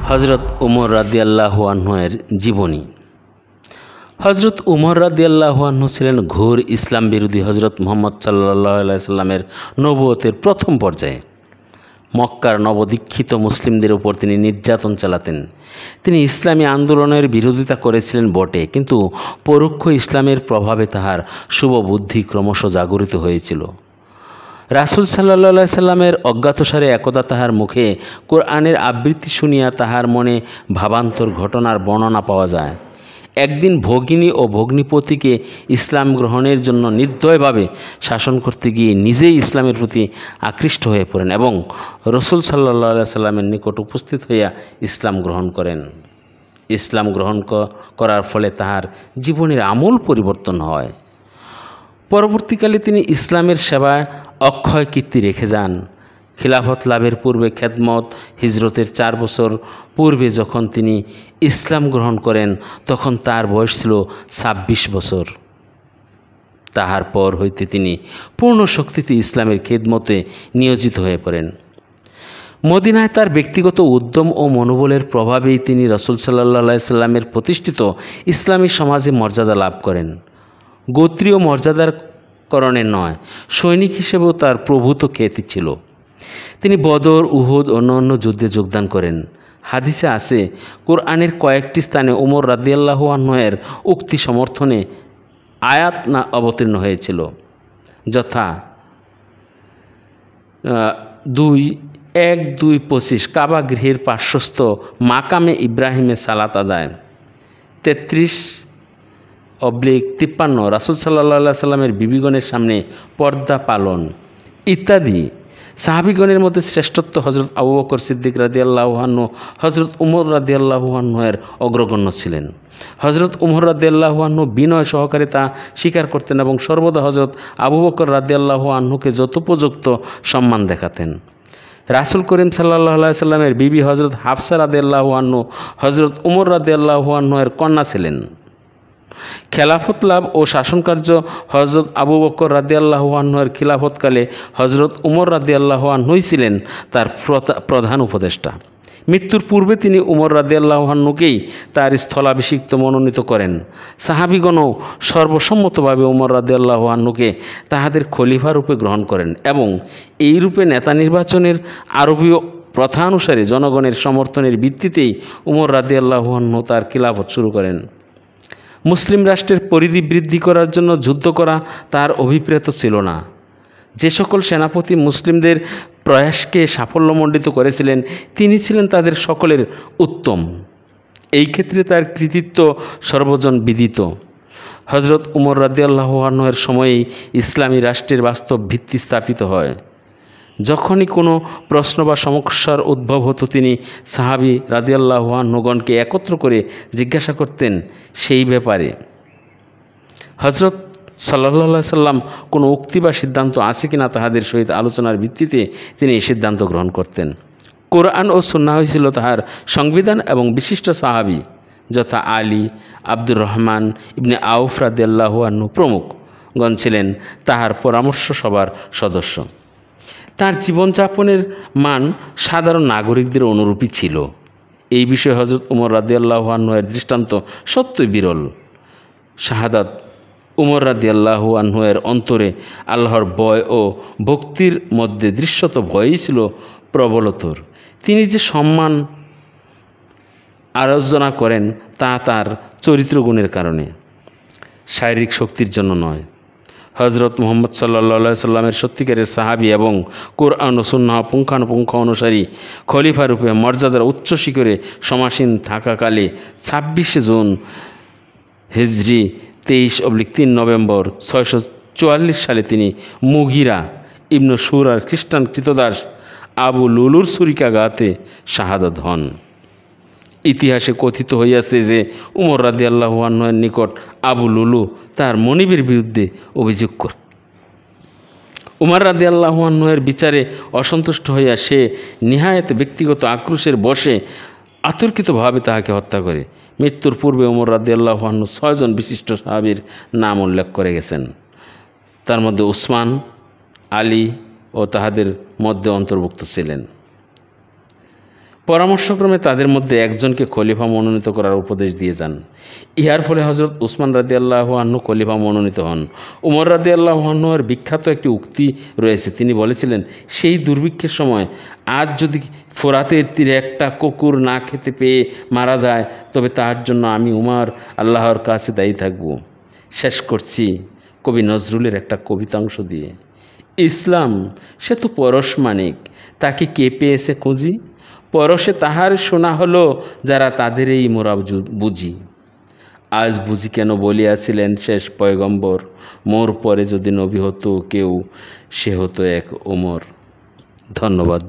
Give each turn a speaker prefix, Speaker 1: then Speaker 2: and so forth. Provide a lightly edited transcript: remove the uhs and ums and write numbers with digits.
Speaker 1: হজরত উমর রাদিয়াল্লাহু আনহু-এর জীবনী। হজরত উমর রাদিয়াল্লাহু আনহু ছিলেন ঘোর ইসলাম বিরোধী হজরত মুহাম্মদ সাল্লাল্লাহু আলাইহি সাল্লামের নবুয়তের প্রথম পর্যায়ে মক্কার নবদীক্ষিত মুসলিমদের উপর তিনি নির্যাতন চালাতেন। তিনি ইসলামী আন্দোলনের বিরোধিতা করেছিলেন বটে, কিন্তু পরোক্ষ ইসলামের প্রভাবে তাহার শুভ বুদ্ধি ক্রমশ জাগরিত হয়েছিল। রাসূল সাল্লাল্লাহু আলাইহি সাল্লামের অজ্ঞাতসারে একদা তাহার মুখে কোরআনের আবৃত্তি শুনিয়া তাহার মনে ভাবান্তর ঘটনার বর্ণনা পাওয়া যায়। একদিন ভগিনী ও ভগ্নিপতিকে ইসলাম গ্রহণের জন্য নির্দয়ভাবে শাসন করতে গিয়ে নিজেই ইসলামের প্রতি আকৃষ্ট হয়ে পড়েন এবং রাসূল সাল্লাল্লাহু আলাইহি সাল্লামের নিকট উপস্থিত হইয়া ইসলাম গ্রহণ করেন। ইসলাম গ্রহণ করার ফলে তাহার জীবনের আমূল পরিবর্তন হয়। পরবর্তীকালে তিনি ইসলামের সেবায় অক্ষয় কীর্তি রেখে যান। খিলাফত লাভের পূর্বে খেদমত হিজরতের 4 বছর পূর্বে যখন তিনি ইসলাম গ্রহণ করেন তখন তার বয়স ছিল 26 বছর। তাহার পর হইতে তিনি পূর্ণ শক্তিতে ইসলামের খেদমতে নিয়োজিত হয়ে পড়েন। মদিনায় তার ব্যক্তিগত উদ্যম ও মনোবলের প্রভাবেই তিনি রাসূল সাল্লাল্লাহু আলাইহি সাল্লামের প্রতিষ্ঠিত ইসলামী সমাজে মর্যাদা লাভ করেন। গোত্রীয় মর্যাদার কারণে নয়, সৈনিক হিসেবেও তার প্রভূত খ্যাতি ছিল। তিনি বদর, উহুদ ও অন্যান্য যুদ্ধে যোগদান করেন। হাদিসে আছে, কোরআনের কয়েকটি স্থানে উমর রাদিয়াল্লাহু আনহু-এর উক্তি সমর্থনে আয়াত না অবতীর্ণ হয়েছিল, যথা 1-2-25 কাবা গৃহের পার্শ্বস্থ মাকামে ইব্রাহিমে সালাত আদায়, 33-53 রাসূল সাল্লাল্লাহু আলাইহি সাল্লামের বিবিগণের সামনে পর্দা পালন ইত্যাদি। সাহাবীগণের মধ্যে শ্রেষ্ঠত্ব হজরত আবু বকর সিদ্দিক রাদিয়াল্লাহু আনহু হজরত উমর রাদিয়াল্লাহু আনহু-এর অগ্রগণ্য ছিলেন। হজরত উমর রাদিয়াল্লাহু আনহু বিনয় সহকারে তা স্বীকার করতেন এবং সর্বদা হজরত আবু বকর রাদিয়াল্লাহু আনহুকে যথোপযুক্ত সম্মান দেখাতেন। রাসূল করিম সাল্লাল্লাহু আলাইহি সাল্লামের বিবি হজরত হাফসা রাদিয়াল্লাহু আনহু হজরত উমর রাদিয়াল্লাহু আনহু-এর কন্যা ছিলেন। খেলাফত লাভ ও শাসনকার্য হজরত আবু বকর রাদিয়াল্লাহু আনহু-এর খিলাফতকালে হজরত উমর রাদিয়াল্লাহু আনহুই ছিলেন তার প্রধান উপদেষ্টা। মৃত্যুর পূর্বে তিনি উমর রাদিয়াল্লাহু আনহুকেই তার স্থলাভিষিক্ত মনোনীত করেন। সাহাবীগণও সর্বসম্মতভাবে উমর রাদিয়াল্লাহু আনহুকে তাহাদের খলিফা রূপে গ্রহণ করেন এবং এই রূপে নেতা নির্বাচনের আরবীয় প্রথা অনুসারে জনগণের সমর্থনের ভিত্তিতেই উমর রাদিয়াল্লাহু আনহু তার খিলাফত শুরু করেন। মুসলিম রাষ্ট্রের পরিধি বৃদ্ধি করার জন্য যুদ্ধ করা তার অভিপ্রেত ছিল না। যে সকল সেনাপতি মুসলিমদের প্রয়াসকে সাফল্যমণ্ডিত করেছিলেন তিনি ছিলেন তাদের সকলের উত্তম। এই ক্ষেত্রে তার কৃতিত্ব সর্বজন বিদিত। হজরত উমর রাদিয়াল্লাহু আনহু-এর সময়েই ইসলামী রাষ্ট্রের বাস্তব ভিত্তি স্থাপিত হয়। যখনই কোনো প্রশ্ন বা সমস্যার উদ্ভব হতো তিনি সাহাবী রাদিয়াল্লাহু আনহুগণকে একত্র করে জিজ্ঞাসা করতেন সেই ব্যাপারে। হজরত সাল্লাল্লাহু আলাইহি সাল্লাম কোনো উক্তি বা সিদ্ধান্ত আছে কিনা তাহাদের সহিত আলোচনার ভিত্তিতে তিনি এই সিদ্ধান্ত গ্রহণ করতেন। কোরআন ও সুন্নাহ হয়েছিল তাহার সংবিধান এবং বিশিষ্ট সাহাবী যথা আলী, আব্দুর রহমান ইবনে আউফ রাদিয়াল্লাহু আনহু প্রমুখগণ ছিলেন তাহার পরামর্শ সভার সদস্য। তার জীবনযাপনের মান সাধারণ নাগরিকদের অনুরূপী ছিল। এই বিষয়ে হজরত উমর রাদিয়াল্লাহু আনহু-এর দৃষ্টান্ত সত্যই বিরল। শাহাদাত উমর রাদিয়াল্লাহু আনহু-এর অন্তরে আল্লাহর ভয় ও ভক্তির মধ্যে দৃশ্যত ভয়ই ছিল প্রবলতর। তিনি যে সম্মান আলোচনা করেন তা তার চরিত্রগুণের কারণে, শারীরিক শক্তির জন্য নয়। হজরত মুহাম্মদ সাল্লাল্লাহু আলাইহি সাল্লামের সত্যিকারের সাহাবী এবং কোরআন ও সুন্নাহ পুঙ্খানুপুঙ্খ অনুসারী খলিফা রূপে মর্যাদার উচ্চ শিখরে সমাসীন থাকাকালে 26 জুন হিজরি 23/3 নভেম্বর 644 সালে তিনি মুগিরা ইবনে শুরার খ্রিস্টান কৃতদাস আবু লুলুর ছুরিকাঘাতে শাহাদাত হন। ইতিহাসে কথিত হইয়াছে যে উমর রাদিয়াল্লাহু আনহু-এর নিকট আবু লুলু তার মনিবের বিরুদ্ধে অভিযোগ করে। উমর রাদিয়াল্লাহু আনহু-এর বিচারে অসন্তুষ্ট হইয়া সে নিহায়াত ব্যক্তিগত আক্রোশের বশে আতর্কিতভাবে তাহাকে হত্যা করে। মৃত্যুর পূর্বে উমর রাদিয়াল্লাহু আনহু 6 জন বিশিষ্ট সাহাবীর নাম উল্লেখ করে গেছেন। তার মধ্যে উসমান, আলী ও তাহাদের মধ্যে অন্তর্ভুক্ত ছিলেন। পরামর্শক্রমে তাদের মধ্যে একজনকে খলিফা মনোনীত করার উপদেশ দিয়ে যান। ইহার ফলে হজরত উসমান রাদিয়াল্লাহু আনহু খলিফা মনোনীত হন। উমর রাদিয়াল্লাহু আনহুর বিখ্যাত একটি উক্তি রয়েছে, তিনি বলেছিলেন, সেই দুর্ভিক্ষের সময় আজ যদি ফোরাতের তীরে একটা কুকুর না খেতে পেয়ে মারা যায়, তবে তার জন্য আমি উমর আল্লাহর কাছে দায়ী থাকব। শেষ করছি কবি নজরুলের একটা কবিতাংশ দিয়ে। ইসলাম সে তো পরশমানিক, তাকে কে পেয়েছে খুঁজি, পরশে তাহার শোনা হলো, যারা তাদের এই মোরা বুঝি। আজ বুঝি কেন বলিয়াছিলেন শেষ পয়গম্বর, মোর পরে যদি নবী হতো কেউ, সে হতো এক ওমর। ধন্যবাদ।